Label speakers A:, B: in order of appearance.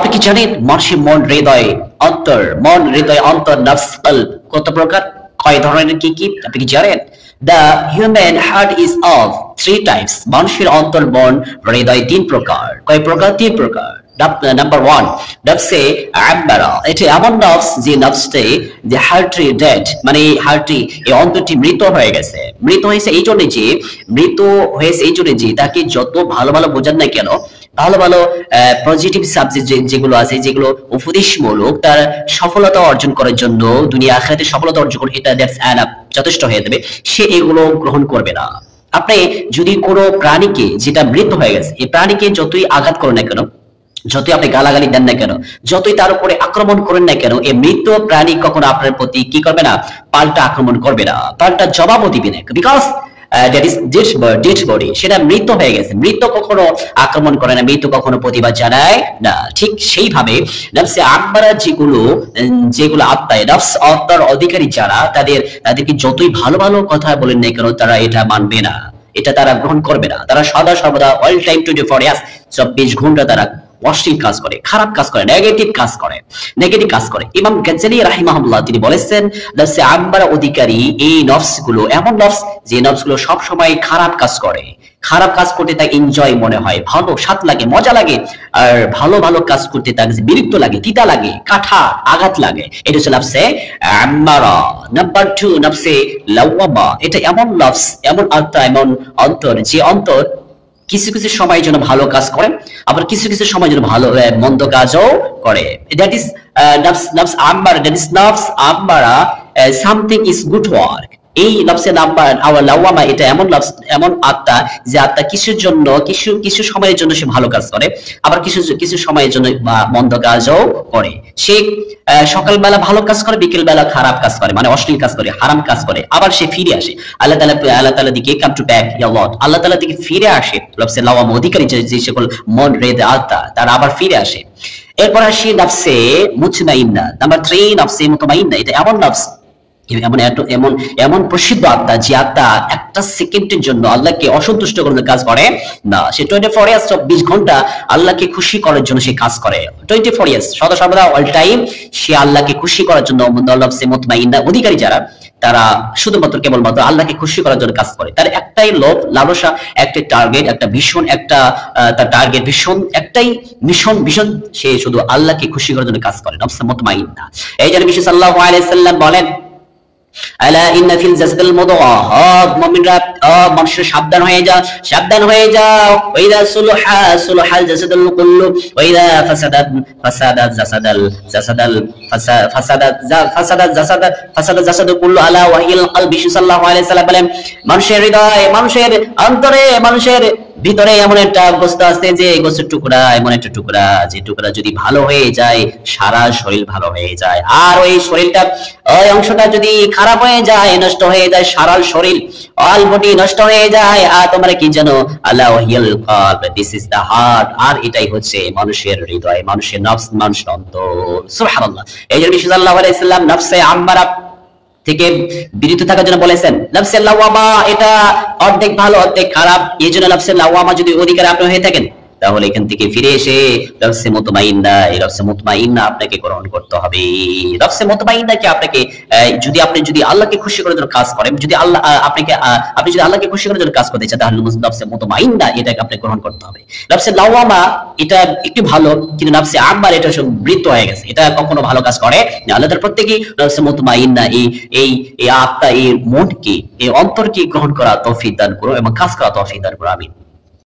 A: আপনি কি জানেন মানুষের মন, হৃদয়, অন্তর, মন, হৃদয়, অন্তর, নফস, কলব কত প্রকার, কয় ধরনের, কি কি আপনি কি জানেন? The human heart is of three types. মানুষের অন্তর, মন, হৃদয় তিন প্রকার। কয় প্রকার? তিন প্রকার। নাম্বার ওয়ান, নফসে আম্মারা। এটা এমন নফস যে নফসে যে হার্টটি ডেড, মানে হার্টটি, এই অন্তরটি মৃত হয়ে গেছে। মৃত হয়েছে এই জন্য যে, মৃত হয়েছে এই জন্য যে তাকে যত ভালো ভালো বোঝান না কেন, ভালো ভালো পজিটিভ সাবজেক্ট যেগুলো আছে, যেগুলো উপদেশমূলক, তার সফলতা অর্জন করার জন্য, দুনিয়া আখিরাতে সফলতা অর্জন করে, এটা দ্যাটস এনাফ, যথেষ্ট হয়ে যাবে। সে এগুলো গ্রহণ করবে না। আপনি যদি কোনো প্রাণীকে, যেটা মৃত হয়ে গেছে, এই প্রাণীকে যতই আঘাত করেন না কেন, যতই আপনি গালাগালি দেন না কেন, যতই তার উপরে আক্রমণ করেন না কেন, এই মৃত প্রাণী কখনো আপনার প্রতি কি করবে না? পাল্টা আক্রমণ করবে না, পাল্টা জবাবও দিবে না। Because that is dead body, সেটা মৃত হয়ে গেছে। মৃত কখনো আক্রমণ করে না, মৃত কখনো প্রতিবাদ জানায় না। ঠিক সেইভাবে নফসে আম্মারা যেগুলো আত্মায়, নফস আত্মার অধিকারী যারা, তাদেরকে যতই ভালো ভালো কথা বলেন না কেন, তারা এটা মানবে না, এটা তারা গ্রহণ করবে না। তারা সদা সর্বদা অল টাইম 24 ইয়ার্স, 24 ঘন্টা তারা অশ্লীল কাজ করে, খারাপ কাজ করে, নেগেটিভ কাজ করে। ইমাম গাজ্জালি রাহিমাহুল্লাহ তিনি বলেছেন, নফসে আম্মারা অধিকারী এই নফসগুলো এমন নফস যে নফসগুলো সব সময় খারাপ কাজ করে। খারাপ কাজ করতে তাকে এনজয় মনে হয়, ভালো স্বাদ লাগে, মজা লাগে। আর ভালো ভালো কাজ করতে তাকে বিরক্ত লাগে, তিতা লাগে, কাঠা আঘাত লাগে। এটা হচ্ছে নফসে আম্মারা। নাম্বার 2, নফসে লাওয়ামা। এটা এমন নফস, এমন আত্মা, এমন অন্তর, যে অন্তর কিছু কিছু সময়ের জন্য ভালো কাজ করে, আবার কিছু কিছু সময়ের জন্য ভালো মন্দ কাজও করে। দ্যাট ইজ নফস আম্মারা। দ্যাট ইজ নফস আম্মারা, সামথিং ইজ গুড ওয়ার্ক। এই নফসে লাওয়ামা এটা এমন নফস, এমন আত্মা, যে আত্মা কিছু সময়ের জন্য সে ভালো কাজ করে, আবার কিছু সময়ের জন্য মন্দ কাজও করে। সে সকালবেলা ভালো কাজ করে, বিকেল বেলা খারাপ কাজ করে, মানে অশ্লীল কাজ করে, হারাম কাজ করে, আবার সে ফিরে আসে আল্লাহ তাআলা দিকে, কাম টু ব্যাক ইয়া লর্ড, আল্লাহ তাআলা দিকে ফিরে আসে। নফসে লাওয়ামা অধিকারী যে সকল মন, হৃদয়, আত্মা, তারা আবার ফিরে আসে। এরপর আসি নফসে মুতমাইন্না। নাম্বার 3, নফসে মুতমাইন্না। এটা এমন নফস, এমন প্রসিদ্ধ আত্মা, যে আত্মা একটা সেকেন্ডের জন্য আল্লাহকে অসন্তুষ্ট করার কাজ করে না। সে 24 ইয়ার্স, 24 ঘন্টা আল্লাহকে খুশি করার জন্য সে কাজ করে। 24 ইয়ার্স সদা সর্বদা অল টাইম সে আল্লাহকে খুশি করার জন্য, নফসে মুতমাইন্না অধিকারী যারা, তারা শুধুমাত্র কেবলমাত্র আল্লাহকে খুশি করার জন্য কাজ করে। তার একটাই লোভ, লালসা, একটা টার্গেট, একটা ভীষণ, তার টার্গেট, ভীষণ একটাই ভীষণ, সে শুধু আল্লাহকে খুশি করার জন্য কাজ করে। নফসে মুতমাইন্না। এই জন্য বিশ্বনবী সাল্লাল্লাহু আলাইহি ওয়াসাল্লাম বলেন, আলা ইন্না ফিল জাসাদিল মুদগা, মুমিনরা মানুষের সাবধান হয়ে যাও। ওয়াইদা সুলহাল জাসাদুল কুল্লু, ওয়াইদা ফাসাদাত জাসাদুল কুল্লু আলা ওয়াহিল কলবি। সাল্লাল্লাহু আলাইহি ওয়াসাল্লাম বলেন, মানুষের হৃদয়, মানুষের অন্তরে, মানুষের ভিতরে এমন একটা বস্তু আছে, যে গোছের টুকরা, এমন একটা টুকরা, যে টুকরা যদি ভালো হয়ে যায়, সারা শরীর ভালো হয়ে যায়। আর ওই শরীরটা, ওই অংশটা যদি খারাপ হয়ে যায়, নষ্ট হয়ে যায়, সারা শরীর, অল বডি নষ্ট হয়ে যায়। আর তোমরা কি জানো? আল্লাহ ওয়াহিল কলব, দিস ইজ দা হার্ট। আর এটাই হচ্ছে মানুষের হৃদয়, মানুষের নফস, মানুষের অন্তর। সুবহানাল্লাহ। এই জন্য বিশ্বনবী সাল্লাল্লাহু আলাইহি ওয়াসাল্লাম নফসে আম্মারা থেকে বিরত থাকার জন্য বলেছেন। নফসে লাওয়ামা এটা অর্ধেক ভালো, অর্ধেক খারাপ। এই জন্য নফসে লাওয়ামা যদি অধিকারী আপনি হয়ে থাকেন, তাহলে এখান থেকে ফিরে এসে নফসে মুতমাইন্না, এই নফসে মুতমাইন্না আপনাকে গ্রহণ করতে হবে। নফসে মুতমাইন্নাকে আপনাকে, আপনি যদি আল্লাহকে খুশি করার জন্য কাজ করেন, যদি আপনি যদি আল্লাহকে খুশি করার জন্য কাজ করতে চান, তাহলে নফসে মুতমাইন্না এটাকে আপনি গ্রহণ করতে হবে। নফসে লাওয়ামা এটা একটু ভালো, কিন্তু নফসে আম্মারা এটা সব মৃত হয়ে গেছে, এটা কখনো ভালো কাজ করে না। আল্লাহ তাআলা প্রত্যেকই নফসে মুতমাইন্না, এই আত্মা, এই মনকে, এই অন্তরকে গ্রহণ করা তৌফিক দান করো এবং কাজ করা তৌফিক দান করো। আমিন।